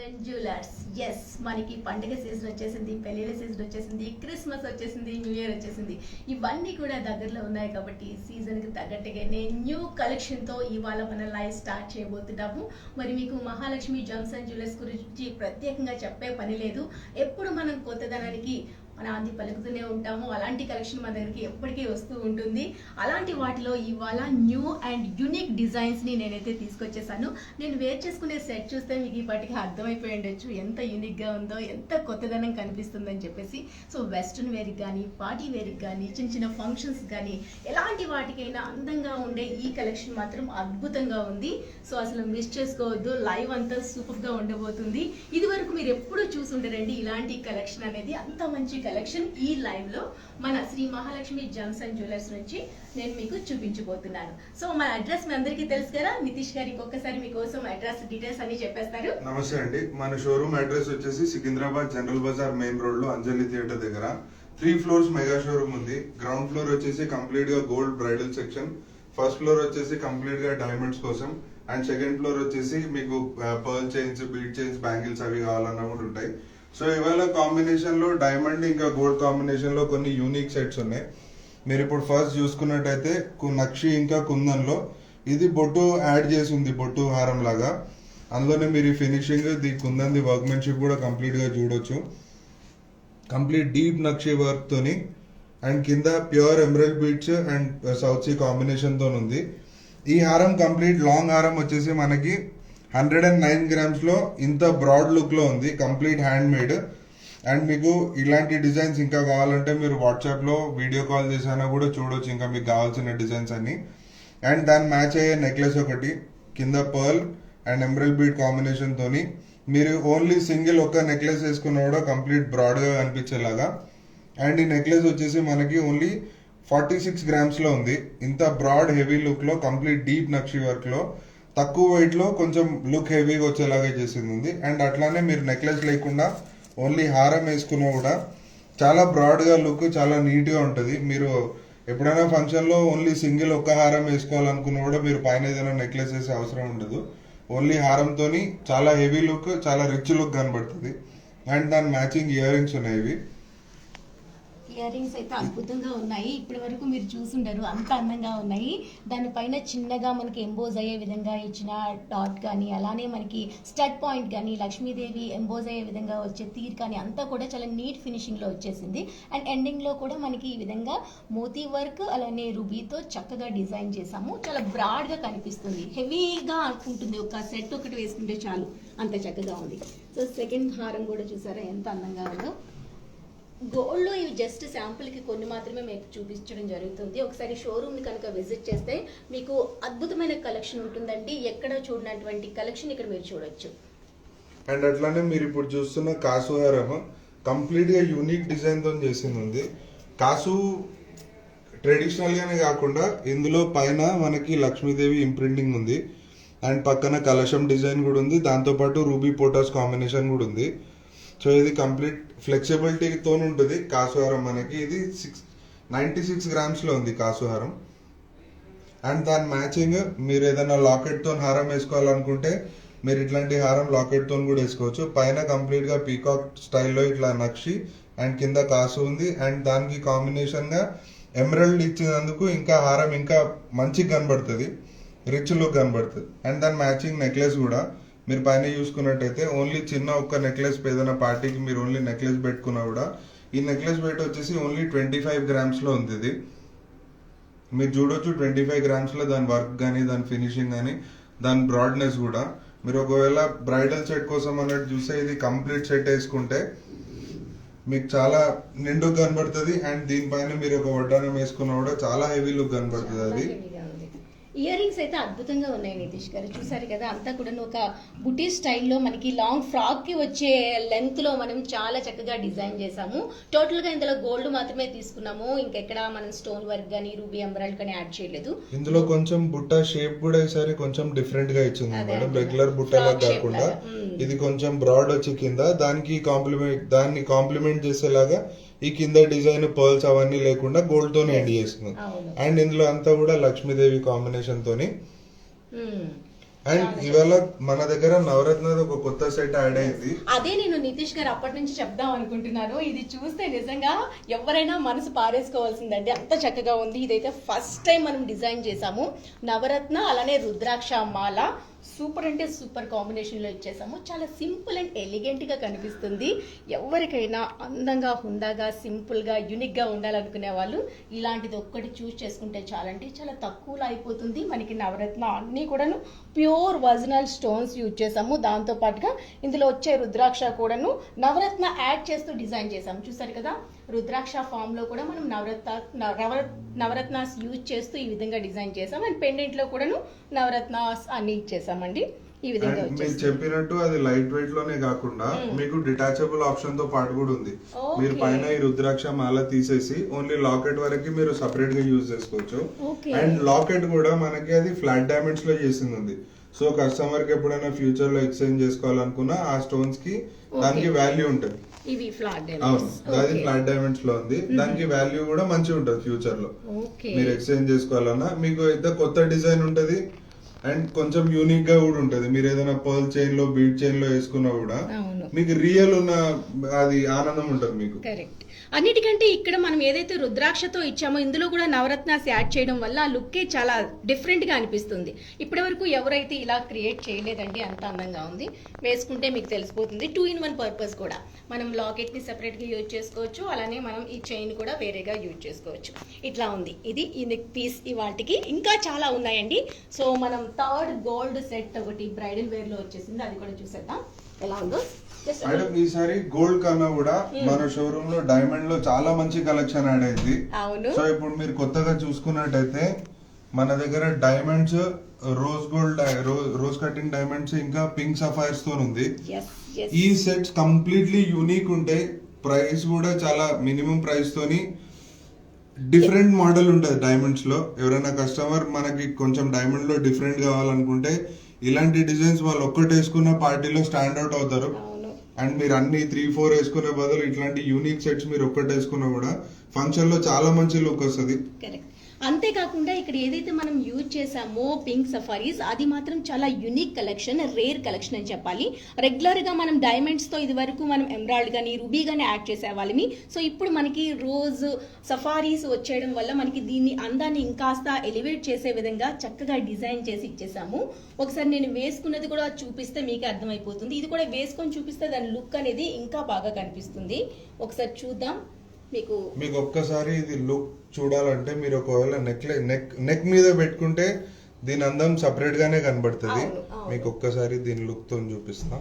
And jewellers yes మనకి పండుగ season వచ్చేసింది, పెళ్లిళ్ళ సీజన్ వచ్చేసింది, క్రిస్మస్ వచ్చేసింది, న్యూ ఇయర్ వచ్చేసింది. ఇవన్నీ కూడా దగ్గరలో ఉన్నాయి కాబట్టి సీజన్కి తగ్గట్టుగానే న్యూ కలెక్షన్తో ఇవాళ మన లైవ్ స్టార్ట్ చేయబోతున్నాము. మరి మీకు మహాలక్ష్మి జెమ్స్ అండ్ జ్యువెలర్స్ గురించి ప్రత్యేకంగా చెప్పే పని లేదు. ఎప్పుడు మనం కొత్తదనానికి మన ఆంది పలుకుతూనే ఉంటాము. అలాంటి కలెక్షన్ మన దగ్గరికి ఎప్పటికీ వస్తూ ఉంటుంది. అలాంటి వాటిలో ఇవాళ న్యూ అండ్ యూనిక్ డిజైన్స్ని నేనైతే తీసుకొచ్చేసాను. నేను వేర్ చేసుకునే సెట్ చూస్తే మీకు ఇప్పటికీ అర్థమైపోయి ఉండొచ్చు ఎంత యూనిక్గా ఉందో, ఎంత కొత్తదనం కనిపిస్తుందని చెప్పేసి. సో వెస్ట్రన్ వేర్కి కానీ, పార్టీ వేర్కి కానీ, చిన్న చిన్న ఫంక్షన్స్ కానీ, ఎలాంటి వాటికైనా అందంగా ఉండే ఈ కలెక్షన్ మాత్రం అద్భుతంగా ఉంది. సో అసలు మిస్ చేసుకోవద్దు, లైవ్ అంతా సూపర్గా ఉండబోతుంది. ఇది వరకు మీరు ఎప్పుడు చూసుంటారండి ఇలాంటి కలెక్షన్ అనేది. అంత మంచి కలెక్షన్ ఈ లైవ్ లో మన Shri Mahalakshmi gems and jewellers నుంచి నేను మీకు చూపించబోతున్నాను. సో మన అడ్రస్ మీ అందరికీ తెలుసు కదా. నితీష్ గారు ఇంకొకసారి మీకోసం అడ్రస్ డీటెయిల్స్ అన్ని చెప్పేస్తారు. నమస్తే అండి. మన షోరూమ్ అడ్రస్ వచ్చేసి Secunderabad general Bazaar main road లో అంజలి థియేటర్ దగ్గర 3 floors మెగా షోరూమ్ ఉంది. గ్రౌండ్ ఫ్లోర్ వచ్చేసి కంప్లీట్ గా gold bridal section, first floor వచ్చేసి కంప్లీట్ గా డైమండ్స్ కోసం, అండ్ సెకండ్ ఫ్లోర్ వచ్చేసి మీకు pearl chains, bead chains, bangles అవి కావాలన్నా కూడా ఉంటాయి. సో ఇవాళ కాంబినేషన్ లో డైమండ్ ఇంకా గోల్డ్ కాంబినేషన్ లో కొన్ని యూనిక్ సెట్స్ ఉన్నాయి. మీరు ఇప్పుడు ఫస్ట్ చూసుకున్నట్టయితే నక్షి ఇంకా కుందన్ లో ఇది బొట్టు యాడ్ చేసి ఉంది, బొట్టు హారం లాగా. అందులోనే మీరు finishing the kundan the workmanship కూడా కంప్లీట్ గా చూడొచ్చు. కంప్లీట్ డీప్ నక్షి వర్క్ తోని అండ్ కింద pure emerald beads and south sea combination తో ఉంది. ఈ హారం కంప్లీట్ లాంగ్ హారం వచ్చేసి మనకి 109 grams లో ఇంత బ్రాడ్ లుక్ లో ఉంది, కంప్లీట్ హ్యాండ్ మేడ్. అండ్ మీకు ఇలాంటి డిజైన్స్ ఇంకా కావాలంటే మీరు వాట్సాప్ లో వీడియో కాల్ చేసినా కూడా చూడొచ్చు ఇంకా మీకు కావాల్సిన డిజైన్స్ అన్ని. అండ్ దాని మ్యాచ్ అయ్యే నెక్లెస్ ఒకటి కింద pearl and emerald bead combination తోని మీరు ఓన్లీ సింగిల్ ఒక నెక్లెస్ వేసుకున్నా కూడా కంప్లీట్ బ్రాడ్ గా కనిపించేలాగా. అండ్ ఈ నెక్లెస్ వచ్చేసి మనకి ఓన్లీ 46 grams లో ఉంది. ఇంత బ్రాడ్ హెవీ లుక్ లో కంప్లీట్ డీప్ నక్షి వర్క్ లో తక్కువ వెయిట్ లో కొంచెం లుక్ హెవీగా వచ్చేలాగా చేసింది ఉంది. అండ్ అట్లానే మీరు నెక్లెస్ లేకుండా ఓన్లీ హారం వేసుకున్నా కూడా చాలా బ్రాడ్ గా లుక్, చాలా నీట్ గా ఉంటుంది. మీరు ఎప్పుడైనా ఫంక్షన్ లో ఓన్లీ సింగిల్ ఒక్క హారం వేసుకోవాలనుకున్నా కూడా మీరు పైన ఏదైనా నెక్లెస్ వేసే అవసరం ఉండదు. ఓన్లీ హారంతోని చాలా హెవీ లుక్, చాలా రిచ్ లుక్ కనబడుతుంది. అండ్ దాని మ్యాచింగ్ ఇయర్ రింగ్స్ ఉన్నాయి. ఇవి ఇయర్ రింగ్స్ అయితే అద్భుతంగా ఉన్నాయి. ఇప్పటి వరకు మీరు చూసుండరు, అంత అందంగా ఉన్నాయి. దానిపైన చిన్నగా మనకి ఎంబోజ్ అయ్యే విధంగా ఇచ్చిన డాట్ కానీ, అలానే మనకి స్టడ్ పాయింట్ కానీ, లక్ష్మీదేవి ఎంబోజ్ అయ్యే విధంగా వచ్చే తీర్ కానీ అంతా కూడా చాలా నీట్ ఫినిషింగ్లో వచ్చేసింది. అండ్ ఎండింగ్లో కూడా మనకి ఈ విధంగా మోతీ వర్క్ అలానే రుబీతో చక్కగా డిజైన్ చేసాము. చాలా బ్రాడ్గా కనిపిస్తుంది, హెవీగా ఉంటుంది. ఒక సెట్ ఒకటి వేసుకుంటే చాలు, అంత చక్కగా ఉంది. సో సెకండ్ హారం కూడా చూసారా ఎంత అందంగా ఉందో. గోల్డ్లో ఇవి జస్ట్ శాంపుల్కి కొన్ని మాత్రమే మీకు చూపించడం జరుగుతుంది. ఒకసారి షోరూమ్ని కనుక విజిట్ చేస్తే మీకు అద్భుతమైన కలెక్షన్ ఉంటుందండి. ఎక్కడ చూడనటువంటి కలెక్షన్ ఇక్కడ మీరు చూడొచ్చు. అండ్ అట్లానే మీరు ఇప్పుడు చూస్తున్న కాసు హారం కంప్లీట్ గా యూనిక్ డిజైన్ తో చేసింది ఉంది. కాసు ట్రెడిషనల్ గానే కాకుండా ఇందులో పైన మనకి లక్ష్మీదేవి ఇంప్రింటింగ్ ఉంది. అండ్ పక్కన కలశం డిజైన్ కూడా ఉంది. దాంతోపాటు రూబీ పోటాస్ కాంబినేషన్ కూడా ఉంది. సో ఇది కంప్లీట్ ఫ్లెక్సిబిలిటీతో ఉంటుంది కాసుహారం. మనకి ఇది 96 grams లో ఉంది కాసుహారం. అండ్ దాని మ్యాచింగ్ మీరు ఏదైనా లాకెట్ తో హారం వేసుకోవాలనుకుంటే మీరు ఇట్లాంటి హారం లాకెట్ తో కూడా వేసుకోవచ్చు. పైన కంప్లీట్ గా పీకాక్ స్టైల్లో ఇట్లా నక్షి అండ్ కింద కాసు ఉంది. అండ్ దానికి కాంబినేషన్ గా ఎమరల్డ్ ఇచ్చినందుకు ఇంకా హారం ఇంకా మంచిగా కనబడుతుంది, రిచ్ లుక్ కనబడుతుంది. అండ్ దాని మ్యాచింగ్ నెక్లెస్ కూడా మీరు పైన చూసుకున్నట్టయితే ఓన్లీ చిన్న ఒక్క నెక్లెస్ ఏదైనా పార్టీకి మీరు ఓన్లీ నెక్లెస్ పెట్టుకున్నా కూడా ఈ నెక్లెస్ వెయిట్ వచ్చేసి ఓన్లీ 25 grams లో ఉంది. ఇది మీరు చూడొచ్చు 25 grams లో దాని వర్క్ కానీ, దాని ఫినిషింగ్ కానీ, దాని బ్రాడ్నెస్ కూడా. మీరు ఒకవేళ బ్రైడల్ సెట్ కోసం అన్నట్టు చూస్తే ఇది కంప్లీట్ సెట్ వేసుకుంటే మీకు చాలా నిండు కనబడుతుంది. అండ్ దీనిపైన మీరు ఒక వడ్డానం వేసుకున్నా కూడా చాలా హెవీ లుక్ కనబడుతుంది. అది ఇయర్ రింగ్స్ అయితే అద్భుతంగా ఉన్నాయి నితీష్ గారు, చూసారు కదా. అంతా కూడా ఒక బుటీ స్టైల్లో మనకి లాంగ్ ఫ్రాక్కి వచ్చే లెంత్లో మనం చాలా చక్కగా డిజైన్ చేసాము. టోటల్గా ఇందులో గోల్డ్ మాత్రమే తీసుకున్నాము, ఇంకెక్కడ మనం స్టోన్ వర్క్ కానీ, రూబీ ఎంబరాల్డ్ కానీ యాడ్ చేయలేదు. ఇందులో కొంచెం బుట్ట షేప్ కూడా ఈసారి కొంచెం డిఫరెంట్ గా ఇచ్చింది మేడం. రెగ్యులర్ బుట్టలా కాకుండా ఇది కొంచెం బ్రాడ్ వచ్చి కింద దాన్ని కాంప్లిమెంట్ చేసేలాగా ఈ కింద డిజైన్ పర్ల్స్ అవన్నీ లేకుండా గోల్డ్ తోనే ఎండ్ చేస్తుంది. అండ్ ఇందులో అంతా కూడా లక్ష్మీదేవి కాంబినేషన్ తోని అండ్ ఇవాళ మన దగ్గర నవరత్న ఒక కొత్త సెట్ యాడ్ అయింది. అదే నేను నితీష్ గారు అప్పటి నుంచి చెప్దాం అనుకుంటున్నాను. ఇది చూస్తే నిజంగా ఎవరైనా మనసు పారేసుకోవాల్సిందండి, అంత చక్కగా ఉంది. ఇదైతే ఫస్ట్ టైం మనం డిజైన్ చేసాము. నవరత్న అలానే రుద్రాక్ష మాల సూపర్ అంటే సూపర్ కాంబినేషన్లో ఇచ్చేసాము. చాలా సింపుల్ అండ్ ఎలిగెంట్గా కనిపిస్తుంది. ఎవరికైనా అందంగా హుందాగా సింపుల్గా యూనిక్గా ఉండాలనుకునే వాళ్ళు ఇలాంటిది ఒక్కటి చూస్ చేసుకుంటే చాలంటే చాలా తక్కువలో అయిపోతుంది. మనకి నవరత్న అన్నీ కూడాను ప్యూర్ ఒరిజినల్ స్టోన్స్ యూజ్ చేసాము. దాంతో పాటుగా ఇందులో వచ్చే రుద్రాక్ష కూడాను నవరత్న యాడ్ చేస్తూ డిజైన్ చేసాము. చూసారు కదా, రుద్రాక్ష ఫామ్ లో కూడా మనం నవరత్నాస్ యూజ్ చేస్తూ ఈ విధంగా డిజైన్ చేసాం. అండ్ పెండెంట్ లో కూడాను నవరత్నాస్ అన్ని ఇచ్చేసామండి. ఈ విధంగా మీరు చెప్పినట్టు అది లైట్ వెయిట్ లోనే కాకుండా మీకు డిటాచబుల్ ఆప్షన్ తో పాటు కూడా ఉంది. మీరు పైన ఈ రుద్రాక్ష మాల తీసేసి ఓన్లీ లాకెట్ వరకు మీరు సపరేట్ గా యూజ్ చేసుకోవచ్చు. అండ్ లాకెట్ కూడా మనకి అది ఫ్లాట్ డైమండ్స్ లో చేసింది ఉంది. సో కస్టమర్ కి ఎప్పుడైనా ఫ్యూచర్ లో ఎక్స్చేంజ్ చేసుకోవాలనుకున్నా ఆ స్టోన్స్ కి దానికి వాల్యూ ఉంటుంది. ఇవి ఫ్లాట్ అవును, అది ఫ్లాట్ డైమండ్స్ లో ఉంది. దానికి వాల్యూ కూడా మంచిగా ఉంటుంది ఫ్యూచర్ లో. మీరు ఎక్స్చేంజ్ చేసుకోవాలన్నా మీకు అయితే కొత్త డిజైన్ ఉంటది అండ్ కొంచెం యూనిక్ గా కూడా ఉంటది. మీరు ఏదైనా పర్ల్ చైన్ లో బీట్ చైన్ లో వేసుకున్నా కూడా మీకు రియల్ ఉన్న అది ఆనందం ఉంటది మీకు. కరెక్ట్. అన్నిటికంటే ఇక్కడ మనం ఏదైతే రుద్రాక్షతో ఇచ్చామో ఇందులో కూడా నవరత్నాస్ యాడ్ చేయడం వల్ల ఆ లుక్కే చాలా డిఫరెంట్ గా అనిపిస్తుంది. ఇప్పటి వరకు ఎవరైతే ఇలా క్రియేట్ చేయలేదండి, అంత అందంగా ఉంది. వేసుకుంటే మీకు తెలిసిపోతుంది. 2-in-1 పర్పస్ కూడా మనం లాకెట్ ని సెపరేట్ గా యూజ్ చేసుకోవచ్చు, అలానే మనం ఈ చైన్ కూడా వేరేగా యూజ్ చేసుకోవచ్చు. ఇట్లా ఉంది. ఇది యూనిక్ పీస్. ఇవాటికి ఇంకా చాలా ఉన్నాయండి. సో మనం థర్డ్ గోల్డ్ సెట్ ఒకటి బ్రైడల్ వేర్ లో వచ్చేసింది, అది కూడా చూసేద్దాం ఎలా ఉందో. మేడం ఈసారి గోల్డ్ కన్నా కూడా మన షోరూమ్ లో డైమండ్ లో చాలా మంచి కలెక్షన్ యాడ్ అయింది. సో ఇప్పుడు మీరు కొత్తగా చూసుకున్నట్టయితే మన దగ్గర diamonds, rose gold, rose cutting diamonds, ఇంకా పింక్ సఫైర్స్ తో ఉంది. ఈ సెట్స్ కంప్లీట్లీ యూనిక్ ఉంటాయి. ప్రైస్ కూడా చాలా మినిమం ప్రైస్ తోని డిఫరెంట్ మోడల్ ఉంటుంది డైమండ్స్ లో. ఎవరైనా కస్టమర్ మనకి కొంచెం డైమండ్ లో డిఫరెంట్ కావాలనుకుంటే ఇలాంటి డిజైన్స్ వాళ్ళు ఒక్కటి వేసుకున్న పార్టీలో స్టాండ్ అవుట్ అవుతారు. అండ్ మీరు అన్ని 3-4 వేసుకునే బదులు ఇట్లాంటి యూనిక్ సెట్స్ మీరు ఒక్కటి వేసుకున్నా కూడా ఫంక్షన్ లో చాలా మంచి లుక్ వస్తుంది. అంతేకాకుండా ఇక్కడ ఏదైతే మనం యూజ్ చేసామో పింక్ సఫారీస్, అది మాత్రం చాలా యూనిక్ కలెక్షన్, రేర్ కలెక్షన్ అని చెప్పాలి. రెగ్యులర్ గా మనం డైమండ్స్ తో ఇది వరకు మనం ఎమరాల్డ్ గానీ రూబీ గానీ యాడ్ చేసేవాళ్ళమి. సో ఇప్పుడు మనకి రోజ్ సఫారీస్ వచ్చేయడం వల్ల మనకి దీన్ని అందాన్ని ఇంకాస్త ఎలివేట్ చేసే విధంగా చక్కగా డిజైన్ చేసి ఇచ్చేసాము. ఒకసారి నేను వేసుకున్నది కూడా చూపిస్తే మీకు అర్థమైపోతుంది. ఇది కూడా వేసుకొని చూపిస్తే దాని లుక్ అనేది ఇంకా బాగా కనిపిస్తుంది. ఒకసారి చూద్దాం. మీకు ఒక్కసారి ఇది లుక్ చూడాలంటే మీరు ఒకవేళ నెక్ మీద పెట్టుకుంటే దీని అందం సపరేట్ గానే కనబడుతుంది. మీకు ఒక్కసారి దీని లుక్ తో చూపిస్తా.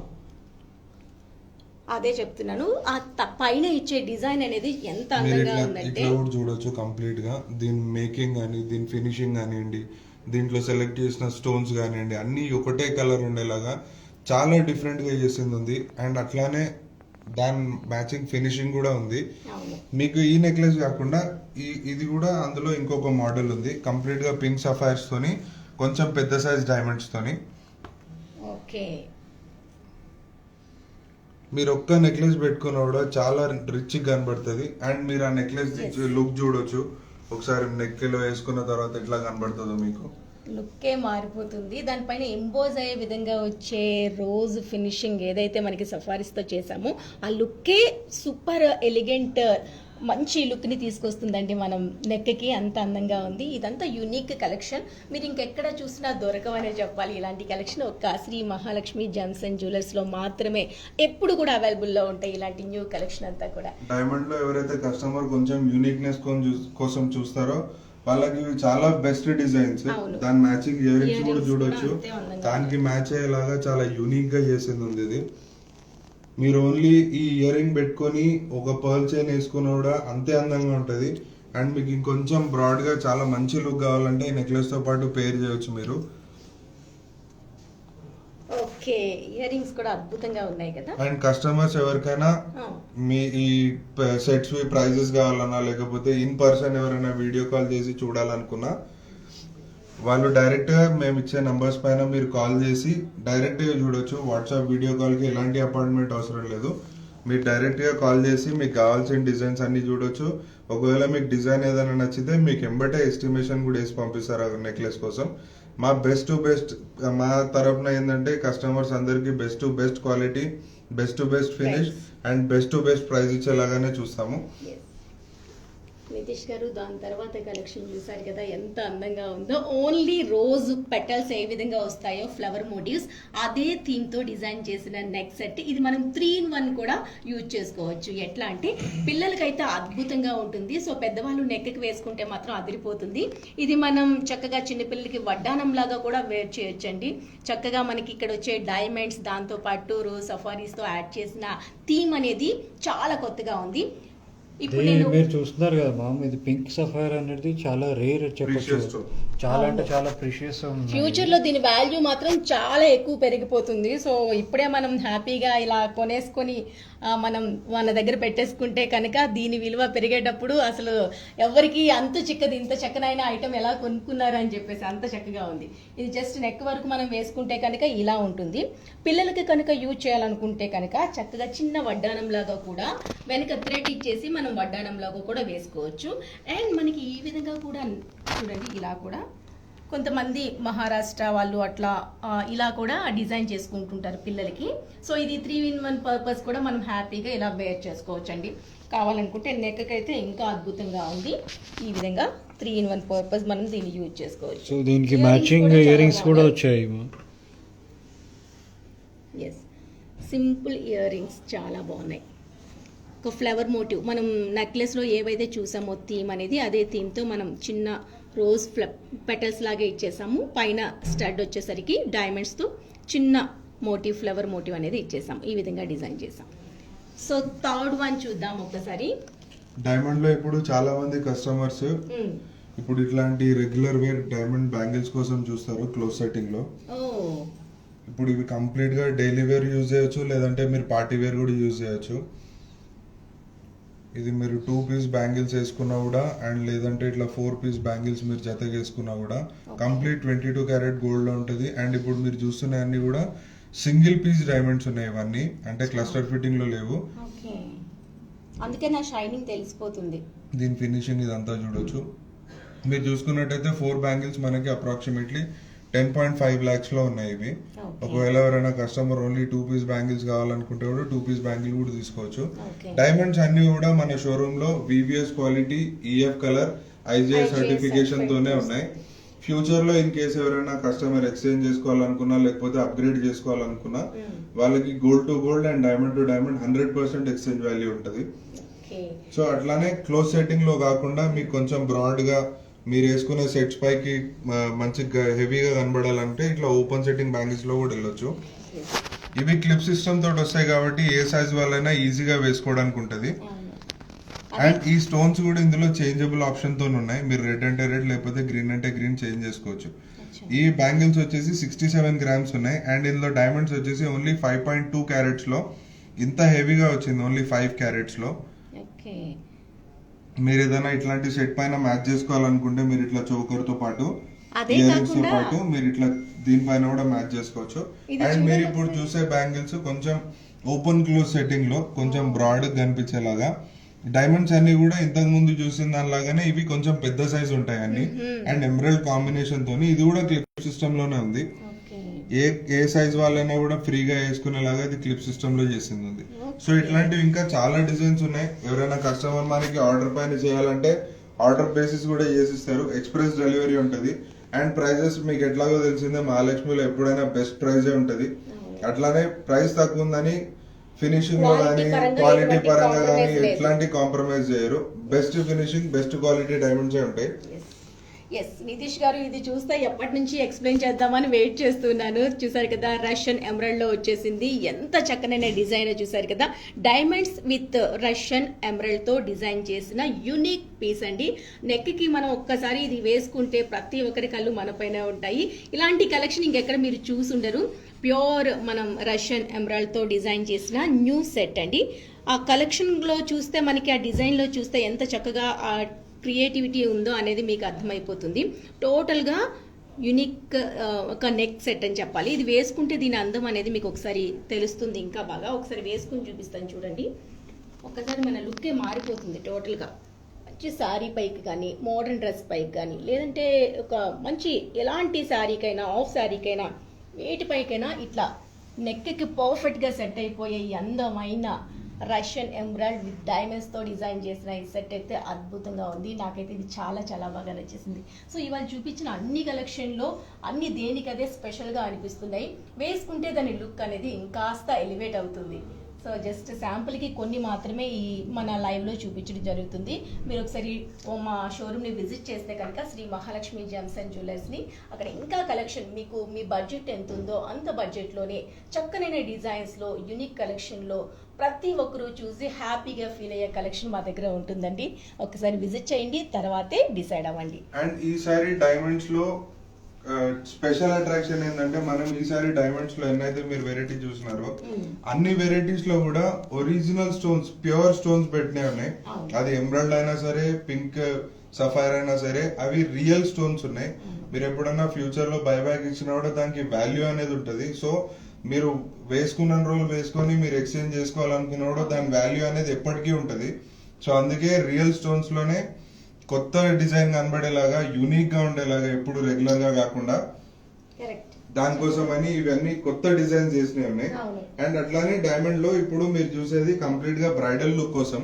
అదే చెప్తున్నాను, ఆ పైన ఇచ్చే డిజైన్ అనేది ఎంత అందంగా ఉందంటే ఇట్లా కూడా చూడొచ్చు. కంప్లీట్ గా దీని మేకింగ్ కానీ దీని ఫినిషింగ్ కానివ్వండి, దీంట్లో సెలెక్ట్ చేసిన స్టోన్స్ కానివ్వండి, అన్ని ఒకటే కలర్ ఉండేలాగా చాలా డిఫరెంట్ గా చేసింది ఉంది. అండ్ అట్లానే దాని మ్యాచింగ్ ఫినిషింగ్ కూడా ఉంది. మీకు ఈ నెక్లెస్ కాకుండా ఇది కూడా అందులో ఇంకొక మోడల్ ఉంది, కంప్లీట్ గా పింక్ సఫైర్స్ తోని, కొంచెం పెద్ద సైజ్ డైమండ్స్ తోని. మీరు ఒక్క నెక్లెస్ పెట్టుకున్నా కూడా చాలా రిచ్ కనబడుతుంది. అండ్ మీరు ఆ నెక్లెస్ లుక్ చూడొచ్చు. ఒకసారి నెక్ లో వేసుకున్న తర్వాత ఎట్లా కనబడుతుందో మీకు లుక్కే మారిపోతుంది. దానిపైన ఎంబోజ్ అయ్యే విధంగా వచ్చే రోజ్ ఫినిషింగ్ ఏదైతే మనకి సఫారీస్తో చేసామో ఆ లుక్కే సూపర్ ఎలిగెంట్ మంచి లుక్ని తీసుకొస్తుందండి మనం నెక్కి. అంత అందంగా ఉంది. ఇదంతా యూనిక్ కలెక్షన్. మీరు ఇంకెక్కడ చూసినా దొరకవనే చెప్పాలి. ఇలాంటి కలెక్షన్ ఒక్క Shri Mahalakshmi gems and jewellers లో మాత్రమే ఎప్పుడు కూడా అవైలబుల్లో ఉంటాయి. ఇలాంటి న్యూ కలెక్షన్ అంతా కూడా డైమండ్ లో ఎవరైతే కస్టమర్ కొంచెం యూనిక్నెస్ కోసం చూస్తారో వాళ్ళకి చాలా బెస్ట్ డిజైన్స్. దాని మ్యాచింగ్ ఇయర్ రింగ్స్ కూడా చూడొచ్చు. దానికి మ్యాచ్ అయ్యేలాగా చాలా యూనిక్ గా చేసింది ఉంది ఇది. మీరు ఓన్లీ ఈ ఇయర్ రింగ్ పెట్టుకొని ఒక పర్ల్ చైన్ వేసుకున్నా కూడా అంతే అందంగా ఉంటది. అండ్ మీకు ఇంకొంచెం బ్రాడ్ గా చాలా మంచి లుక్ కావాలంటే ఈ నెక్లెస్ తో పాటు పేర్ చేయొచ్చు మీరు. ఓకే, ఇయర్ రింగ్స్ కూడా అద్భుతంగా ఉన్నాయి కదా. అండ్ కస్టమర్స్ ఎవరికైనా మీ ఈ సెట్స్ ప్రైజెస్ కావాలన్నా లేకపోతే ఇన్ పర్సన్ ఎవరైనా వీడియో కాల్ చేసి చూడాలనుకున్నా వాళ్ళు డైరెక్ట్ గా మేము ఇచ్చే నంబర్స్ పైన మీరు కాల్ చేసి డైరెక్ట్ గా చూడొచ్చు. వాట్సాప్ వీడియో కాల్ కి ఎలాంటి అపాయింట్మెంట్ అవసరం లేదు. మీరు డైరెక్ట్ గా కాల్ చేసి మీకు కావాల్సిన డిజైన్స్ అన్ని చూడొచ్చు. ఒకవేళ మీకు డిజైన్ ఏదైనా నచ్చితే మీకు ఎంబటే ఎస్టిమేషన్ కూడా వేసి పంపిస్తారు నెక్లెస్ కోసం. మా బెస్ట్ టు బెస్ట్, మా తరఫున ఏంటంటే కస్టమర్స్ అందరికి best to best quality, best to best finish and best to best price ఇచ్చేలాగానే చూస్తాము. నితీష్ గారు, దాని తర్వాత కలెక్షన్ చూసారు కదా ఎంత అందంగా ఉందో. ఓన్లీ రోజ్ పెటల్స్ ఏ విధంగా వస్తాయో ఫ్లవర్ మోటివ్స్ అదే థీమ్ తో డిజైన్ చేసిన నెక్ సెట్. ఇది మనం 3-in-1 కూడా యూజ్ చేసుకోవచ్చు. ఎట్లా అంటే పిల్లలకైతే అద్భుతంగా ఉంటుంది. సో పెద్దవాళ్ళు నెక్కి వేసుకుంటే మాత్రం అదిరిపోతుంది. ఇది మనం చక్కగా చిన్నపిల్లలకి వడ్డానం లాగా కూడా వేర్ చేయొచ్చండి. చక్కగా మనకి ఇక్కడ వచ్చే డైమండ్స్, దాంతో పాటు రోజ్ సఫారీస్ తో యాడ్ చేసిన థీమ్ అనేది చాలా కొత్తగా ఉంది. ఇప్పుడు మీరు చూస్తున్నారు కదా మామ్, ఇది పింక్ సఫైర్ అనేది చాలా రేర్ చెప్పచ్చు. చాలా అంటే చాలా ప్రిషియస్. ఫ్యూచర్ లో దీని వాల్యూ మాత్రం చాలా ఎక్కువ పెరిగిపోతుంది. సో ఇప్పుడే మనం హ్యాపీగా ఇలా కొనేసుకొని మనం మన దగ్గర పెట్టేసుకుంటే కనుక దీని విలువ పెరిగేటప్పుడు అసలు ఎవరికి అంత చిక్కది, ఇంత చక్కనైన ఐటమ్ ఎలా కొనుక్కున్నారు అని చెప్పేసి అంత చక్కగా ఉంది. ఇది జస్ట్ నెక్ వరకు మనం వేసుకుంటే కనుక ఇలా ఉంటుంది. పిల్లలకి కనుక యూజ్ చేయాలనుకుంటే కనుక చక్కగా చిన్న వడ్డానం లాగా కూడా వెనక థ్రెడ్ ఇచ్చేసి మనం వడ్డానం లాగా కూడా వేసుకోవచ్చు. అండ్ మనకి ఈ విధంగా కూడా చూడండి, ఇలా కూడా కొంతమంది మహారాష్ట్ర వాళ్ళు అట్లా ఇలా కూడా డిజైన్ చేసుకుంటుంటారు పిల్లలకి. సో ఇది 3-in-1 పర్పస్ కూడా మనం హ్యాపీగా ఇలా వేర్ చేసుకోవచ్చు అండి. కావాలనుకుంటే నెక్ అయితే ఇంకా అద్భుతంగా ఉంది. ఈ విధంగా 3-in-1 పర్పస్ మనం దీన్ని యూజ్ చేసుకోవచ్చు. సో దీనికి మ్యాచింగ్ ఇయర్ రింగ్స్ కూడా వచ్చాయి. ఎస్, సింపుల్ ఇయర్ రింగ్స్ చాలా బాగున్నాయి. ఒక ఫ్లవర్ మోటివ్ మనం నెక్లెస్లో ఏవైతే చూసామో థీమ్ అనేది అదే థీమ్తో మనం చిన్న రోజ్ పెటల్స్ లాగా ఇచ్చేసాము. పైన స్టడ్ వచ్చేసరికి డైమండ్స్తో చిన్న మోటివ్, ఫ్లవర్ మోటివ్ అనేది ఇచ్చేసాం. ఈ విధంగా డిజైన్ చేసాం. సో థర్డ్ వన్ చూద్దాం ఒకసారి. డైమండ్ లో ఇప్పుడు చాలా మంది కస్టమర్స్ ఇప్పుడు ఇట్లాంటి రెగ్యులర్ వేర్ డైమండ్ బ్యాంగిల్స్ కోసం చూస్తారు క్లోజ్ సెట్టింగ్ లో. ఇప్పుడు ఇవి కంప్లీట్ గా డైలీ వేర్ యూజ్ చేయొచ్చు, లేదంటే మీరు పార్టీ వేర్ కూడా యూజ్ చేయొచ్చు. ఇది మీరు 2 పీస్ బ్యాంగిల్స్ వేసుకున్నా కూడా, అండ్ లేదంటే ఇట్లా 4 పీస్ బ్యాంగిల్స్ మీరు జతగా వేసుకున్నా కూడా కంప్లీట్ 22 క్యారెట్ గోల్డ్ లో ఉంటుంది. అండ్ ఇప్పుడు మీరు చూస్తున్న అన్ని కూడా సింగిల్ పీస్ డైమండ్స్ ఉన్నాయి. ఇవన్నీ అంటే క్లస్టర్ ఫిట్టింగ్ లో లేవు, అందుకే నా షైనింగ్ తెలిసిపోతుంది. దీని ఫినిషింగ్ ఇదంతా చూడొచ్చు. మీరు చూసుకున్నట్టయితే 4 బ్యాంగిల్స్ మనకి అప్రాక్సిమేట్లీ 10.5 lakhs లో ఉన్నాయి ఇవి. ఒకవేళ ఎవరైనా కస్టమర్ ఓన్లీ 2 పీస్ బ్యాంగిల్స్ కావాలనుకుంటే కూడా 2 పీస్ బ్యాంగిల్ కూడా తీసుకోవచ్చు. డైమండ్స్ అన్ని కూడా మన షోరూమ్ లో VVS quality, EF colour, IGI certification తోనే ఉన్నాయి. ఫ్యూచర్ లో ఇన్ కేసు ఎవరైనా కస్టమర్ ఎక్స్చేంజ్ చేసుకోవాలనుకున్నా, లేకపోతే అప్గ్రేడ్ చేసుకోవాలనుకున్నా వాళ్ళకి gold to gold and diamond to diamond 100% exchange value ఉంటుంది. సో అట్లానే క్లోజ్ సెట్టింగ్ లో కాకుండా మీకు కొంచెం బ్రాడ్ గా మీరు వేసుకునే సెట్స్ పైకి మంచి హెవీగా కనబడాలంటే ఇట్లా ఓపెన్ సెట్టింగ్ బ్యాంగిల్స్ లో కూడా వెళ్ళొచ్చు. ఇవి క్లిప్ సిస్టమ్ తోటి వస్తాయి కాబట్టి ఏ సైజ్ వాళ్ళైనా ఈజీగా వేసుకోవడానికి ఉంటుంది. అండ్ ఈ స్టోన్స్ కూడా ఇందులో చేంజబుల్ ఆప్షన్ తో ఉన్నాయి. మీరు రెడ్ అంటే రెడ్, లేకపోతే గ్రీన్ అంటే గ్రీన్ చేంజ్ చేసుకోవచ్చు. ఈ బ్యాంగిల్స్ వచ్చేసి 67 grams ఉన్నాయి. అండ్ ఇందులో డైమండ్స్ వచ్చేసి ఓన్లీ 5.2 carats లో. ఇంత హెవీగా వచ్చింది ఓన్లీ 5 carats లో. మీరు ఏదైనా ఇట్లాంటి సెట్ పైన మ్యాచ్ చేసుకోవాలనుకుంటే మీరు ఇట్లా చోకర్ తో పాటు, ఇయర్ రింగ్స్ తో పాటు మీరు ఇట్లా దీనిపైన కూడా మ్యాచ్ చేసుకోవచ్చు. అండ్ మీరు ఇప్పుడు చూసే బ్యాంగిల్స్ కొంచెం ఓపెన్ క్లోజ్ సెట్టింగ్ లో కొంచెం బ్రాడ్ కనిపించేలాగా. డైమండ్స్ అన్ని కూడా ఇంతకు ముందు చూసిన దానిలాగానే ఇవి కొంచెం పెద్ద సైజ్ ఉంటాయి అన్ని. అండ్ ఎమరల్డ్ కాంబినేషన్ తోని ఇది కూడా క్లిప్ సిస్టమ్ లోనే ఉంది. ఏ సైజ్ వాళ్ళైనా కూడా ఫ్రీగా వేసుకునేలాగా ఇది క్లిప్ సిస్టమ్ లో చేసింది ఉంది. సో ఇట్లాంటివి ఇంకా చాలా డిజైన్స్ ఉన్నాయి. ఎవరైనా కస్టమర్ మనకి ఆర్డర్ పైన చేయాలంటే ఆర్డర్ బేసిస్ కూడా చేసిస్తారు. ఎక్స్ప్రెస్ డెలివరీ ఉంటుంది. అండ్ ప్రైజెస్ మీకు ఎట్లాగో తెలిసిందే, మహాలక్ష్మిలో ఎప్పుడైనా బెస్ట్ ప్రైజే ఉంటుంది. అట్లానే ప్రైస్ తక్కువ ఉందని ఫినిషింగ్ లో కానీ, క్వాలిటీ పరంగా కానీ ఎట్లాంటి కాంప్రమైజ్ చేయరు. బెస్ట్ ఫినిషింగ్, బెస్ట్ క్వాలిటీ డైమండ్సే ఉంటాయి. ఎస్, నితీష్ గారు ఇది చూస్తే ఎప్పటి నుంచి ఎక్స్ప్లెయిన్ చేద్దామని వెయిట్ చేస్తున్నాను. చూసారు కదా, రష్యన్ ఎమరల్డ్ లో వచ్చేసింది. ఎంత చక్కనైన డిజైన్ చూసారు కదా. డైమండ్స్ విత్ రష్యన్ ఎమరల్డ్ తో డిజైన్ చేసిన యూనిక్ పీస్ అండి. నెక్ కి మనం ఒక్కసారి ఇది వేసుకుంటే ప్రతి ఒక్కరి కళ్ళు మన పైన ఉంటాయి. ఇలాంటి కలెక్షన్ ఇంకెక్కడ మీరు చూసుండరు. ప్యూర్ మనం రష్యన్ ఎమరల్డ్ తో డిజైన్ చేసిన న్యూ సెట్ అండి. ఆ కలెక్షన్ లో చూస్తే మనకి ఆ డిజైన్ లో చూస్తే ఎంత చక్కగా క్రియేటివిటీ ఉందో అనేది మీకు అర్థమైపోతుంది. టోటల్గా యూనిక్ ఒక నెక్ సెట్ అని చెప్పాలి. ఇది వేసుకుంటే దీని అందం అనేది మీకు ఒకసారి తెలుస్తుంది ఇంకా బాగా. ఒకసారి వేసుకుని చూపిస్తాను చూడండి. ఒక్కసారి మన లుక్కే మారిపోతుంది టోటల్గా. మంచి శారీ పైకి కానీ మోడర్న్ డ్రెస్ పైకి కానీ లేదంటే ఒక మంచి ఎలాంటి శారీకైనా ఆఫ్ శారీకైనా వేటిపైకైనా ఇట్లా నెక్కి పర్ఫెక్ట్గా సెట్ అయిపోయే ఈ అందమైన రష్యన్ ఎమరాల్డ్ విత్ డైమండ్స్తో డిజైన్ చేసిన ఈ సెట్ అయితే అద్భుతంగా ఉంది. నాకైతే ఇది చాలా చాలా బాగా నచ్చేసింది. సో ఇవాళ చూపించిన అన్ని కలెక్షన్లో అన్ని దేనికదే స్పెషల్గా అనిపిస్తున్నాయి. వేసుకుంటే దాని లుక్ అనేది ఇంకాస్త ఎలివేట్ అవుతుంది. సో జస్ట్ శాంపుల్కి కొన్ని మాత్రమే ఈ మన లైవ్లో చూపించడం జరుగుతుంది. మీరు ఒకసారి మా షోరూమ్ని విజిట్ చేస్తే కనుక శ్రీ మహాలక్ష్మి జెమ్స్ అండ్ జ్యువెలర్స్ని, అక్కడ ఇంకా కలెక్షన్ మీకు మీ బడ్జెట్ ఎంత ఉందో అంత బడ్జెట్లోనే చక్కనైన డిజైన్స్లో యూనిక్ కలెక్షన్లో ప్రతి ఒక్కరూ చూసి హ్యాపీగా ఫీల్ అయ్యే కలెక్షన్ మా దగ్గర ఉంటుందండి. ఒకసారి విజిట్ చేయండి, తర్వాతే డిసైడ్ అవ్వండి. అండ్ ఈసారి డైమండ్స్ లో స్పెషల్ అట్రాక్షన్ ఏంటంటే మనం ఈసారి డైమండ్స్ లో ఎన్నైతే మీరు వెరైటీ చూసినారో అన్ని వెరైటీస్ లో కూడా ఒరిజినల్ స్టోన్స్, ప్యూర్ స్టోన్స్ పెట్టినవి ఉన్నాయి. అది ఎమరాల్డ్ అయినా సరే, పింక్ సఫైర్ అయినా సరే, అవి రియల్ స్టోన్స్ ఉన్నాయి. మీరు ఎప్పుడన్నా ఫ్యూచర్ లో బైబ్యాక్ ఇచ్చినా కూడా దానికి వాల్యూ అనేది ఉంటుంది. సో మీరు వేసుకున్న రోజులు వేసుకొని మీరు ఎక్స్చేంజ్ చేసుకోవాలనుకున్నా కూడా దాని వాల్యూ అనేది ఎప్పటికీ ఉంటుంది. సో అందుకే రియల్ స్టోన్స్ లోనే కొత్త డిజైన్ కనబడేలాగా, యూనిక్ గా ఉండేలాగా, ఎప్పుడు రెగ్యులర్ గా కాకుండా దానికోసం అని ఇవన్నీ కొత్త డిజైన్స్ చేసినవి ఉన్నాయి. అండ్ అట్లానే డైమండ్ లో ఇప్పుడు మీరు చూసేది కంప్లీట్ గా బ్రైడల్ లుక్ కోసం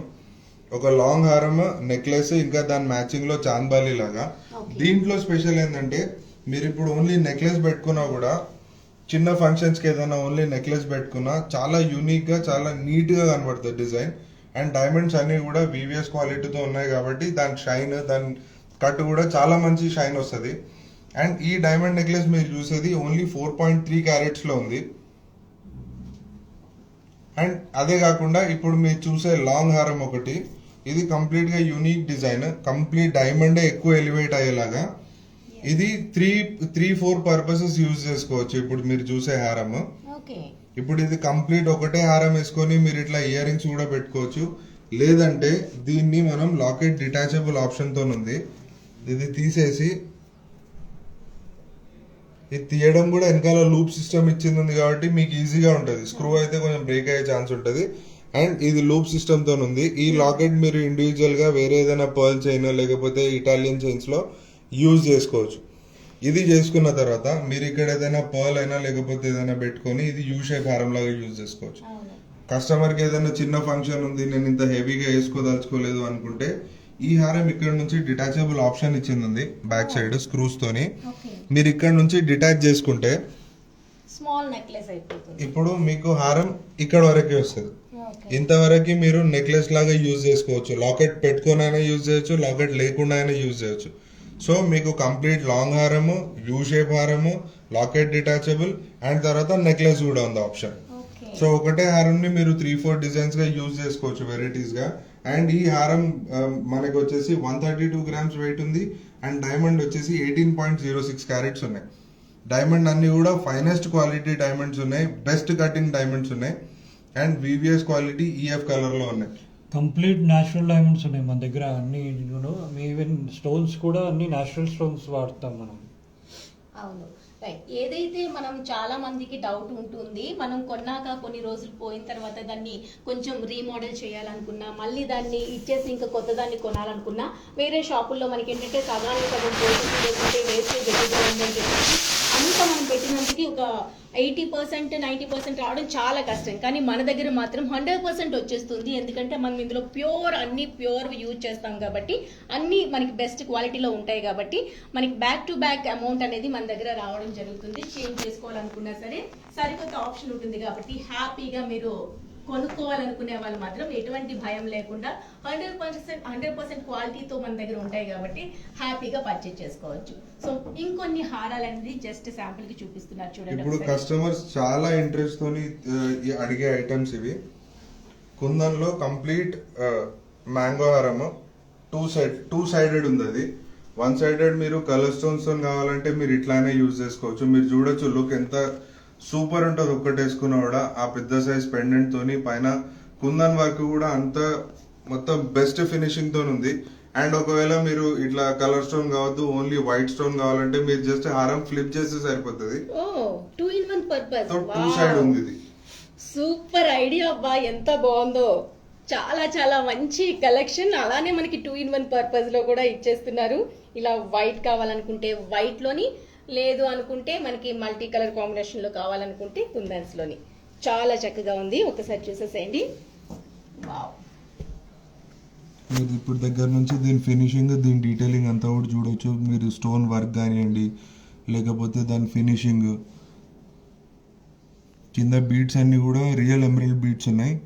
ఒక లాంగ్ హారం, నెక్లెస్, ఇంకా దాని మ్యాచింగ్ లో చాంద్బాలి లాగా. దీంట్లో స్పెషల్ ఏంటంటే మీరు ఇప్పుడు ఓన్లీ నెక్లెస్ పెట్టుకున్నా కూడా, చిన్న ఫంక్షన్స్ కి ఏదైనా ఓన్లీ నెక్లెస్ పెట్టుకున్నా చాలా యూనిక్ గా, చాలా నీట్ గా కనబడుతుంది డిజైన్. అండ్ డైమండ్స్ అన్ని కూడా VVS క్వాలిటీతో ఉన్నాయి కాబట్టి దాని షైన్, దాని కట్ కూడా చాలా మంచి షైన్ వస్తుంది. అండ్ ఈ డైమండ్ నెక్లెస్ మీరు చూసేది ఓన్లీ 4.3 క్యారెట్స్ లో ఉంది. అండ్ అదే కాకుండా ఇప్పుడు మీరు చూసే లాంగ్ హారం ఒకటి, ఇది కంప్లీట్ గా యూనిక్ డిజైన్, కంప్లీట్ డైమండ్ ఎక్కువ ఎలివేట్ అయ్యేలాగా. ఇది 3-4 పర్పసెస్ యూజ్ చేసుకోవచ్చు. ఇప్పుడు మీరు చూసే హారం, ఇప్పుడు ఇది కంప్లీట్ ఒకటే హారం వేసుకొని మీరు ఇట్లా ఇయర్ రింగ్స్ కూడా పెట్టుకోవచ్చు. లేదంటే దీన్ని మనం లాకెట్ డిటాచబుల్ ఆప్షన్ తో ఉంది. ఇది తీసేసి ఇది తీయడం కూడా వెనకాల లూప్ సిస్టమ్ ఇచ్చింది కాబట్టి మీకు ఈజీగా ఉంటుంది. స్క్రూ అయితే కొంచెం బ్రేక్ అయ్యే ఛాన్స్ ఉంటుంది. అండ్ ఇది లూప్ సిస్టమ్ తో ఉంది. ఈ లాకెట్ మీరు ఇండివిజువల్ గా వేరే ఏదైనా పర్ల్ చైన్ లేకపోతే ఇటాలియన్ చైన్స్ లో యూజ్ చేసుకోవచ్చు. ఇది చేసుకున్న తర్వాత మీరు ఇక్కడ ఏదైనా పర్ల్ అయినా లేకపోతే ఏదైనా పెట్టుకొని ఇది యూ షేప్ హారం లాగా యూజ్ చేసుకోవచ్చు. కస్టమర్ కి ఏదైనా చిన్న ఫంక్షన్ ఉంది, నేను ఇంత హెవీగా వేసుకోదలుచుకోలేదు అనుకుంటే ఈ హారం ఇక్కడ నుంచి డిటాచబుల్ ఆప్షన్ ఇచ్చింది బ్యాక్ సైడ్ స్క్రూస్ తోని. మీరు ఇక్కడ నుంచి డిటాచ్ చేసుకుంటే స్మాల్ నెక్లెస్ అయిపోతుంది. ఇప్పుడు మీకు హారం ఇక్కడ వరకే వస్తుంది. ఇంతవరకు మీరు నెక్లెస్ లాగా యూజ్ చేసుకోవచ్చు. లాకెట్ పెట్టుకొని అయినా యూజ్ చేయొచ్చు, లాకెట్ లేకుండా అయినా యూజ్ చేయొచ్చు. సో మీకు కంప్లీట్ లాంగ్ హారము, యూ షేప్ హారము, లాకెట్ డిటాచబుల్ అండ్ తర్వాత నెక్లెస్ కూడా ఉంది ఆప్షన్. సో ఒకటే హారంని మీరు 3-4 డిజైన్స్ గా యూజ్ చేసుకోవచ్చు వెరైటీస్ గా. అండ్ ఈ హారం మనకి వచ్చేసి 132 గ్రామ్స్ వెయిట్ ఉంది. అండ్ డైమండ్ వచ్చేసి 18.06 క్యారెట్స్ ఉన్నాయి. డైమండ్ అన్ని కూడా ఫైనెస్ట్ క్వాలిటీ డైమండ్స్ ఉన్నాయి, బెస్ట్ కటింగ్ డైమండ్స్ ఉన్నాయి. And VVS quality EF colour లో ఉన్నాయి. కంప్లీట్ న్యాచురల్ డైమండ్స్ ఉన్నాయి మన దగ్గర అన్ని. ఈవెన్ స్టోన్స్ కూడా అన్ని న్యాచురల్ స్టోన్స్ వాడతాం మనం. అవును, రైట్. ఏదైతే మనం చాలా మందికి డౌట్ ఉంటుంది, మనం కొన్నాక కొన్ని రోజులు పోయిన తర్వాత దాన్ని కొంచెం రీమోడల్ చేయాలనుకున్నా, మళ్ళీ దాన్ని ఇచ్చేసి ఇంకా కొత్త దాన్ని కొనాలనుకున్నా, వేరే షాపుల్లో మనకి ఏంటంటే సగానికి సగం పోతుంది, లేకుంటే వేస్టేజ్ ఎక్కువగా ఉందని చెప్పి అంత మనం పెట్టినందుకు ఒక 80% 90% రావడం చాలా కష్టం. కానీ మన దగ్గర మాత్రం 100% వచ్చేస్తుంది. ఎందుకంటే మనం ఇందులో అన్ని ప్యూర్ యూజ్ చేస్తాం కాబట్టి, అన్ని మనకి బెస్ట్ క్వాలిటీలో ఉంటాయి కాబట్టి మనకి బ్యాక్ టు బ్యాక్ అమౌంట్ అనేది మన దగ్గర రావడం జరుగుతుంది. చేంజ్ చేసుకోవాలనుకున్నా సరే సరికొత్త ఆప్షన్ ఉంటుంది కాబట్టి హ్యాపీగా మీరు కొనుక్కోవాలనుకునే వాళ్ళు మాత్రం ఎటువంటి భయం లేకుండా 100% క్వాలిటీతో మన దగ్గర ఉంటాయి కాబట్టి హ్యాపీగా పర్చేజ్ చేసుకోవచ్చు. సో ఇంకొన్ని హారాలు అనేది జస్ట్ శాంపుల్ కి చూపిస్తున్నారు చూడండి. ఇప్పుడు కస్టమర్స్ చాలా ఇంట్రెస్ట్ తోని అడిగే ఐటమ్స్ ఇవి. కుందన్ లో కంప్లీట్ మ్యాంగో హారము టూ సైడెడ్ ఉంది. అది వన్ సైడెడ్ మీరు కలర్ స్టోన్స్ తో కావాలంటే మీరు ఇట్లానే యూజ్ చేసుకోవచ్చు. మీరు చూడొచ్చు లుక్ ఎంత సూపర్ ఉంటుంది ఒక్కటి వేసుకున్నా కూడా. ఆ పెద్ద సైజ్ పెండెంట్ తోని పైన కుందన్ వర్క్ కూడా అంత మొత్తం బెస్ట్ ఫినిషింగ్ తో ఉంది. అండ్ ఒకవేళ మీరు ఇట్లా కలర్ స్టోన్ కావద్దు, ఓన్లీ వైట్ స్టోన్ కావాలంటే మీరు జస్ట్ హారం ఫ్లిప్ చేస్తే సరిపోతుంది. 2-in-1 purpose. టూ సైడ్ ఉంది ఇది. సూపర్ ఐడియా అబ్బా, ఎంత బాగుందో. చాలా చాలా మంచి కలెక్షన్. అలానే మనకి 2-in-1 పర్పస్ లో కూడా ఇచ్చేస్తున్నారు. ఇలా వైట్ కావాలనుకుంటే వైట్ లోని, లేదు అనుకుంటే మనకి మల్టీ కలర్ కాంబినేషన్ లో కావాలనుకుంటే కుందన్స్ లోని. చాలా చక్కగా ఉంది, ఒకసారి చూసేసేయండి. వావ్, మీరు ఇప్పుడు దగ్గర నుంచి దీని ఫినిషింగ్, దీని డీటెయిలింగ్ అంతా కూడా చూడొచ్చు. మీరు స్టోన్ వర్క్ కానివ్వండి, లేకపోతే దాని ఫినిషింగ్, కింద బీట్స్ అన్నీ కూడా రియల్ ఎమరల్డ్ బీట్స్ ఉన్నాయి.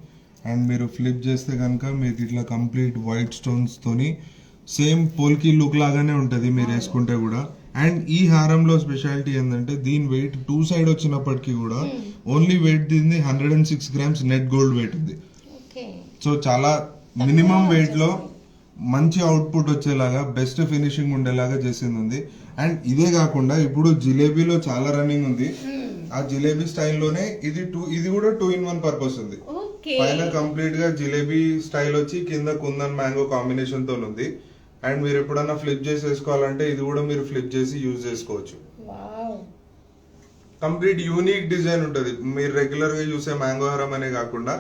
అండ్ మీరు ఫ్లిప్ చేస్తే కనుక మీకు ఇట్లా కంప్లీట్ వైట్ స్టోన్స్తోని సేమ్ పోల్కి లుక్ లాగానే ఉంటుంది మీరు వేసుకుంటే కూడా. అండ్ ఈ హారంలో స్పెషాలిటీ ఏంటంటే దీని వెయిట్ 2 సైడ్ వచ్చినప్పటికీ కూడా ఓన్లీ వెయిట్ దీన్ని 106 grams నెట్ గోల్డ్ వెయిట్ ఉంది. సో చాలా మినిమం వెయిట్ లో మంచి అవుట్పుట్ వచ్చేలాగా, బెస్ట్ ఫినిషింగ్ ఉండేలాగా చేసింది ఉంది. అండ్ ఇదే కాకుండా ఇప్పుడు జిలేబీలో చాలా రన్నింగ్ ఉంది. ఆ జిలేబీ స్టైల్లోనే ఇది కూడా 2-in-1 పర్పస్ ఉంది. పైన కంప్లీట్ గా జిలేబీ స్టైల్ వచ్చి కింద కుందన్ మ్యాంగో కాంబినేషన్ తో ఉంది. అండ్ మీరు ఎప్పుడన్నా ఫ్లిప్ చేసి వేసుకోవాలంటే ఇది కూడా మీరు ఫ్లిప్ చేసి యూజ్ చేసుకోవచ్చు. కంప్లీట్ యూనిక్ డిజైన్ ఉంటది. మీరు రెగ్యులర్ గా చూసే మ్యాంగో హారం అనే కాకుండా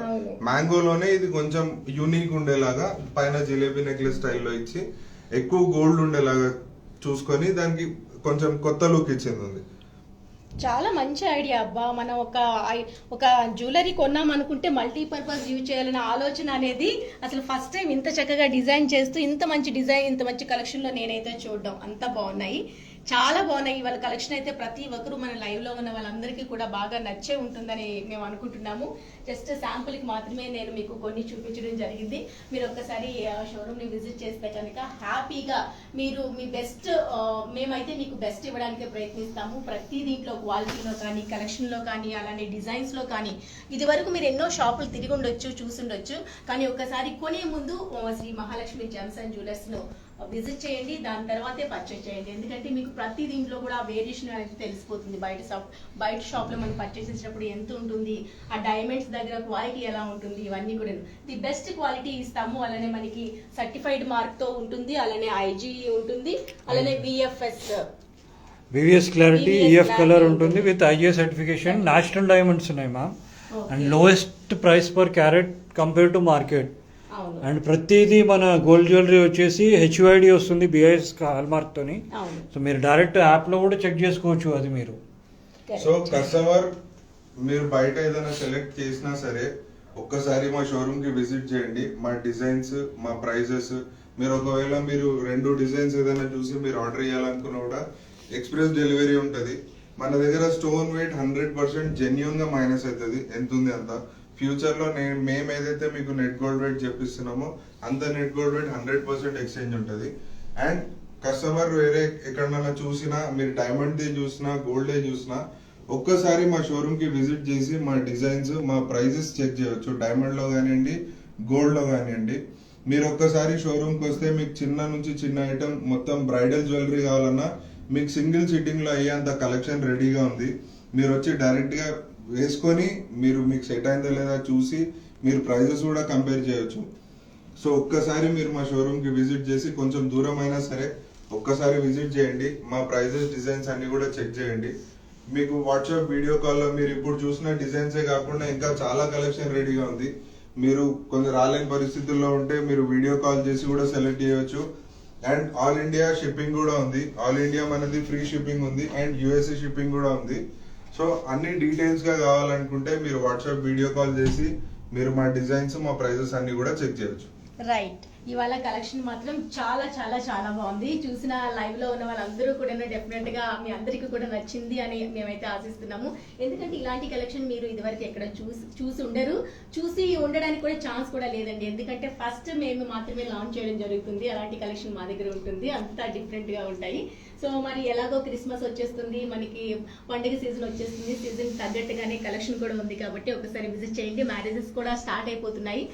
మ్యాంగోలోనే ఇది కొంచెం యూనిక్ ఉండేలాగా పైన జిలేబీ నెక్లెస్ స్టైల్లో ఇచ్చి ఎక్కువ గోల్డ్ ఉండేలాగా చూసుకొని దానికి కొంచెం కొత్త లుక్ ఇచ్చింది ఉంది. చాలా మంచి ఐడియా అబ్బా. మనం ఒక జ్యువెలరీ కొన్నాం అనుకుంటే మల్టీపర్పస్ యూజ్ చేయాలనే ఆలోచన అనేది అసలు ఫస్ట్ టైం ఇంత చక్కగా డిజైన్ చేస్తూ ఇంత మంచి డిజైన్, ఇంత మంచి కలెక్షన్ లో నేనైతే చూడడం. అంత బాగున్నాయి, చాలా బాగున్నాయి. వాళ్ళ కలెక్షన్ అయితే ప్రతి ఒక్కరు మన లైవ్ లో ఉన్న వాళ్ళందరికీ కూడా బాగా నచ్చే ఉంటుందని మేము అనుకుంటున్నాము. జస్ట్ శాంపుల్ కి మాత్రమే నేను మీకు కొన్ని చూపించడం జరిగింది. మీరు ఒక్కసారి షోరూమ్ ని విజిట్ చేస్తే కనుక హ్యాపీగా మీరు మీ బెస్ట్, మేమైతే మీకు బెస్ట్ ఇవ్వడానికి ప్రయత్నిస్తాము. ప్రతి దీంట్లో క్వాలిటీలో కానీ, కలెక్షన్ లో కానీ, అలానే డిజైన్స్ లో కానీ. ఇది వరకు మీరు ఎన్నో షాపులు తిరిగి ఉండొచ్చు, చూసుండొచ్చు, కానీ ఒక్కసారి కొనే ముందు Shri Mahalakshmi gems and jewellers ను విజిట్ చేయండి, దాని తర్వాతే పర్చేజ్ చేయండి. ఎందుకంటే మీకు ప్రతి దీంట్లో కూడా వేరియేషన్ అనేది తెలిసిపోతుంది. బయట షాప్ లో మనం పర్చేస్ చేసినప్పుడు ఎంత ఉంటుంది, ఆ డైమండ్స్ దగ్గర క్వాలిటీ ఎలా ఉంటుంది, ఇవన్నీ కూడా ది బెస్ట్ క్వాలిటీ ఇస్తాము. అలానే మనకి సర్టిఫైడ్ మార్క్ తో ఉంటుంది, అలానే ఐజీ ఉంటుంది, అలానే వివిఎస్ క్లారిటీ, ఈఎఫ్ కలర్ ఉంటుంది with IA certification. National Diamonds ఉన్నాయి ma'am. And lowest price per carat compare to market. And ప్రతిదీ మన గోల్డ్ జ్యువెలరీ వచ్చేసి హెచ్ఐడి వస్తుంది బిఐఎస్ హాల్మార్క్ తోని. సో మీరు డైరెక్ట్ యాప్ లో కూడా చెక్ చేసుకోవచ్చు అది మీరు. సో కస్టమర్ మీరు బయట ఏదైనా సెలెక్ట్ చేసినా సరే ఒక్కసారి మా షోరూమ్ కి విజిట్ చేయండి. మా డిజైన్స్, మా ప్రైజెస్, మీరు ఒకవేళ మీరు 2 డిజైన్స్ ఏదైనా చూసి మీరు ఆర్డర్ చేయాలనుకున్నా కూడా ఎక్స్ప్రెస్ డెలివరీ ఉంటుంది. మన దగ్గర స్టోన్ వెయిట్ 100% జెన్యున్ గా మైనస్ అవుతుంది, ఎంత ఉంది అంత. ఫ్యూచర్ లో మేము ఏదైతే మీకు నెట్ గోల్డ్ వెయిట్ చెప్పిస్తున్నామో అంత నెట్ గోల్డ్ వెయిట్ 100% ఎక్స్చేంజ్ ఉంటుంది. అండ్ కస్టమర్ వేరే ఎక్కడన్నా చూసినా, మీరు డైమండ్ ది చూసినా, గోల్డ్ డే చూసినా ఒక్కసారి మా షోరూమ్ కి విజిట్ చేసి మా డిజైన్స్, మా ప్రైజెస్ చెక్ చేయొచ్చు. డైమండ్ లో కానివ్వండి, గోల్డ్ లో కానివ్వండి. మీరు ఒక్కసారి షోరూమ్ కి వస్తే మీకు చిన్న నుంచి చిన్న ఐటమ్ మొత్తం బ్రైడల్ జ్యువెలరీ కావాలన్నా మీకు సింగిల్ సిట్టింగ్ లో అయ్యేంత కలెక్షన్ రెడీగా ఉంది. మీరు వచ్చి డైరెక్ట్ గా వేసుకొని మీకు సెట్ అయిందా లేదా చూసి మీరు ప్రైజెస్ కూడా కంపేర్ చేయొచ్చు. సో ఒక్కసారి మీరు మా షోరూమ్ కి విజిట్ చేసి, కొంచెం దూరం అయినా సరే ఒక్కసారి విజిట్ చేయండి. మా ప్రైజెస్, డిజైన్స్ అన్ని కూడా చెక్ చేయండి. మీకు వాట్సాప్ వీడియో కాల్లో మీరు ఇప్పుడు చూసిన డిజైన్సే కాకుండా ఇంకా చాలా కలెక్షన్ రెడీగా ఉంది. మీరు కొంచెం రాలేని పరిస్థితుల్లో ఉంటే మీరు వీడియో కాల్ చేసి కూడా సెలెక్ట్ చేయొచ్చు. అండ్ ఆల్ ఇండియా షిప్పింగ్ కూడా ఉంది. ఆల్ ఇండియా మనది ఫ్రీ షిప్పింగ్ ఉంది అండ్ యూఎస్ఏ షిప్పింగ్ కూడా ఉంది. సో అన్ని డీటెయిల్స్ గా కావాలనుకుంటే మీరు వాట్సాప్ వీడియో కాల్ చేసి మీరు మా డిజైన్స్, మా ప్రైజెస్ అన్ని కూడా చెక్ చేయొచ్చు. రైట్. ఇవాళ కలెక్షన్ మాత్రం చాలా చాలా చాలా బాగుంది. చూసిన లైవ్ లో ఉన్న వాళ్ళందరూ కూడా డెఫినెట్ గా మీ అందరికీ కూడా నచ్చింది అని మేమైతే ఆశిస్తున్నాము. ఎందుకంటే ఇలాంటి కలెక్షన్ మీరు ఇదివరకు ఎక్కడ చూసి ఉండరు, చూసి ఉండడానికి కూడా ఛాన్స్ కూడా లేదండి. ఎందుకంటే ఫస్ట్ మేము మాత్రమే లాంచ్ చేయడం జరుగుతుంది. అలాంటి కలెక్షన్ మా దగ్గర ఉంటుంది, అంతా డిఫరెంట్ గా ఉంటాయి. సో మరి ఎలాగో క్రిస్మస్ వచ్చేస్తుంది, మనకి పండుగ సీజన్ వచ్చేస్తుంది, సీజన్ తగ్గట్టుగానే కలెక్షన్ కూడా ఉంది కాబట్టి ఒకసారి విజిట్ చేయండి. మ్యారేజెస్ కూడా స్టార్ట్ అయిపోతున్నాయి.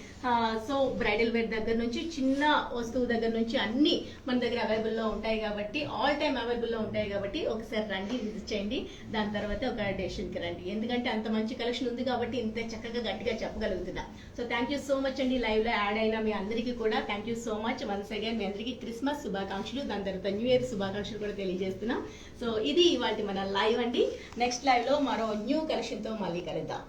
సో బ్రైడల్ వేర్ దగ్గర నుంచి చిన్న వస్తువు దగ్గర నుంచి అన్ని మన దగ్గర అవైలబుల్ లో ఉంటాయి కాబట్టి, ఆల్ టైమ్ అవైలబుల్ లో ఉంటాయి కాబట్టి ఒకసారి రండి, విజిట్ చేయండి. దాని తర్వాత ఒక డెసిషన్ కి రండి. ఎందుకంటే అంత మంచి కలెక్షన్ ఉంది కాబట్టి ఇంత చక్కగా గట్టిగా చెప్పగలుగుతున్నా. So thank you so much అండి. లైవ్ లో యాడ్ అయిన మీ అందరికీ కూడా thank you so much. Once again మీ అందరికీ క్రిస్మస్ శుభాకాంక్షలు, దాని తర్వాత న్యూ ఇయర్ శుభాకాంక్షలు కూడా తెలియజేస్తున్నా. సో ఇది ఇవాళ మన లైవ్ అండి. నెక్స్ట్ లైవ్ లో మరో న్యూ కలెక్షన్ తో మళ్ళీ కలుద్దాం.